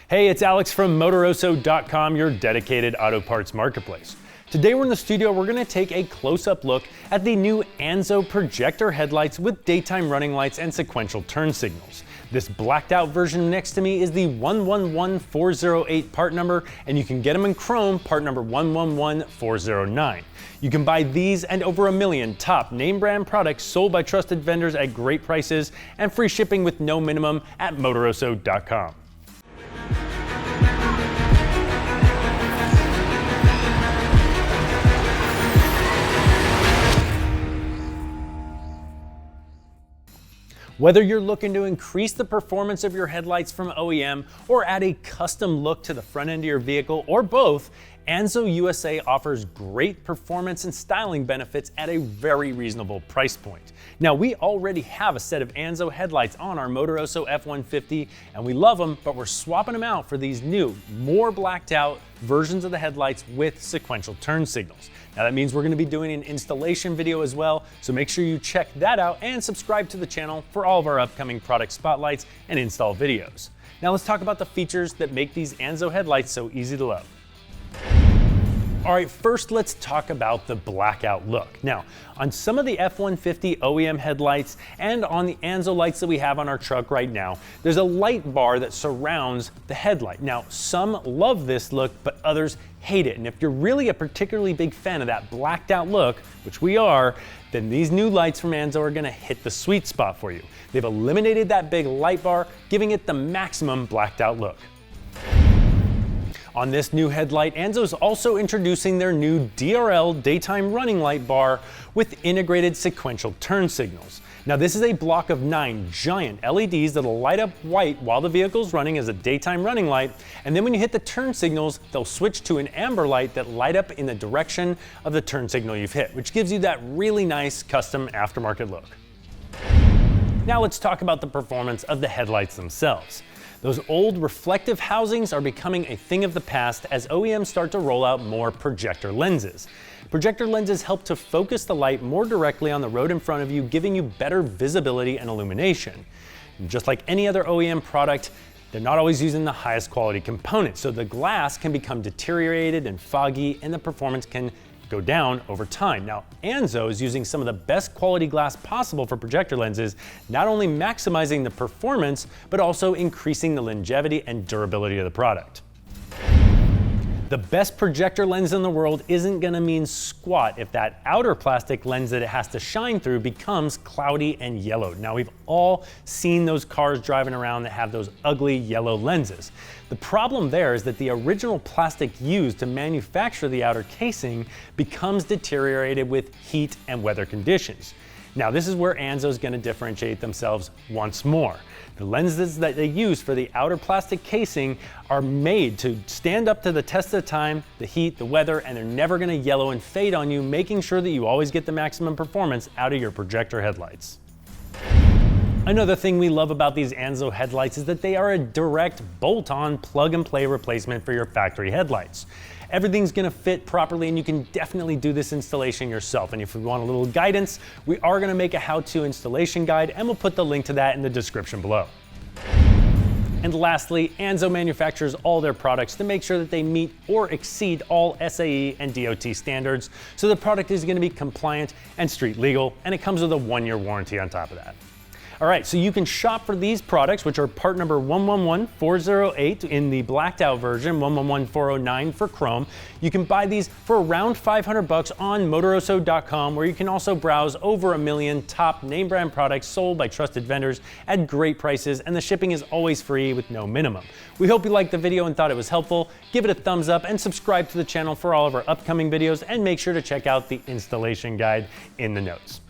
Hey, it's Alex from Motoroso.com, your dedicated auto parts marketplace. Today we're in the studio, we're going to take a close-up look at the new Anzo projector headlights with daytime running lights and sequential turn signals. This blacked out version next to me is the 111408 part number, and you can get them in chrome, part number 111409. You can buy these and over 1 million top name brand products sold by trusted vendors at great prices and free shipping with no minimum at Motoroso.com. Whether you're looking to increase the performance of your headlights from OEM or add a custom look to the front end of your vehicle, or both, Anzo USA offers great performance and styling benefits at a very reasonable price point. Now, we already have a set of Anzo headlights on our Motoroso F-150, and we love them, but we're swapping them out for these new, more blacked out versions of the headlights with sequential turn signals. Now that means we're going to be doing an installation video as well, so make sure you check that out and subscribe to the channel for all of our upcoming product spotlights and install videos. Now let's talk about the features that make these Anzo headlights so easy to love. All right, first let's talk about the blackout look. Now, on some of the F-150 OEM headlights and on the Anzo lights that we have on our truck right now, there's a light bar that surrounds the headlight. Now, some love this look, but others hate it. And if you're really a particularly big fan of that blacked out look, which we are, then these new lights from Anzo are gonna hit the sweet spot for you. They've eliminated that big light bar, giving it the maximum blacked out look. On this new headlight, Anzo is also introducing their new DRL daytime running light bar with integrated sequential turn signals. Now, this is a block of 9 giant LEDs that'll light up white while the vehicle's running as a daytime running light, and then when you hit the turn signals, they'll switch to an amber light that light up in the direction of the turn signal you've hit, which gives you that really nice custom aftermarket look. Now let's talk about the performance of the headlights themselves. Those old reflective housings are becoming a thing of the past as OEMs start to roll out more projector lenses. Projector lenses help to focus the light more directly on the road in front of you, giving you better visibility and illumination. And just like any other OEM product, they're not always using the highest quality components, so the glass can become deteriorated and foggy, and the performance can go down over time. Now, Anzo is using some of the best quality glass possible for projector lenses, not only maximizing the performance, but also increasing the longevity and durability of the product. The best projector lens in the world isn't gonna mean squat if that outer plastic lens that it has to shine through becomes cloudy and yellowed. Now, we've all seen those cars driving around that have those ugly yellow lenses. The problem there is that the original plastic used to manufacture the outer casing becomes deteriorated with heat and weather conditions. Now, this is where Anzo is going to differentiate themselves once more. The lenses that they use for the outer plastic casing are made to stand up to the test of time, the heat, the weather, and they're never going to yellow and fade on you, making sure that you always get the maximum performance out of your projector headlights. Another thing we love about these Anzo headlights is that they are a direct bolt-on plug-and-play replacement for your factory headlights. Everything's gonna fit properly, and you can definitely do this installation yourself. And if you want a little guidance, we are gonna make a how-to installation guide, and we'll put the link to that in the description below. And lastly, Anzo manufactures all their products to make sure that they meet or exceed all SAE and DOT standards, so the product is gonna be compliant and street legal, and it comes with a 1-year warranty on top of that. All right, so you can shop for these products, which are part number 111408 in the blacked out version, 111409 for chrome. You can buy these for around $500 on Motoroso.com, where you can also browse over 1 million top name brand products sold by trusted vendors at great prices, and the shipping is always free with no minimum. We hope you liked the video and thought it was helpful. Give it a thumbs up and subscribe to the channel for all of our upcoming videos, and make sure to check out the installation guide in the notes.